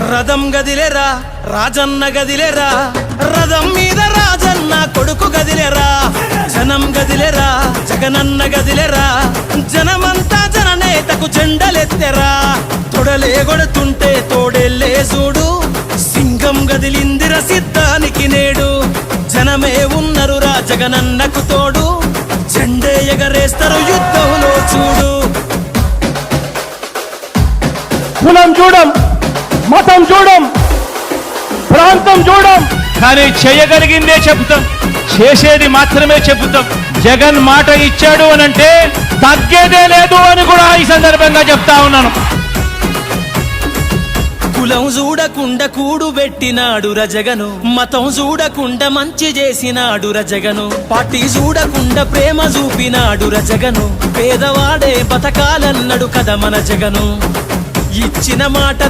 రథం గదిలేరా రాజన్న గదిలేరా, రథం మీద రాజన్న కొడుకు గదిలేరా, జనం గదిలేరా జగనన్న గదిలేరా, జనమంతా జననేతకు జెండలెత్తెరా, తొడలే కొడుతుంటే తోడెల్లే చూడు, సింగం గదిలిందిర సిద్ధానికి నేడు, జనమే ఉన్నరురా జగనన్నకు తోడు, జెండే ఎగరేస్తారు యుద్ధంలో చూడు. కులం చూడం, మతం చూడం, ప్రాంతం చూడం, కానీ చేయగలిగిందే చెబుతాం, చేసేది మాత్రమే చెబుతాం. జగన్ మాట ఇచ్చాడు అనంటే తగ్గేదే లేదు అని కూడా ఈ సందర్భంగా చెప్తా ఉన్నాను. కులం చూడకుండా కూడు పెట్టినాడు రజగను, మతం చూడకుండా మంచి చేసినాడు రజగను, పార్టీ చూడకుండా ప్రేమ చూపినాడు రజగను, పేదవాడే బతకాలన్నాడు కదా మన జగను, ఇచ్చిన మాట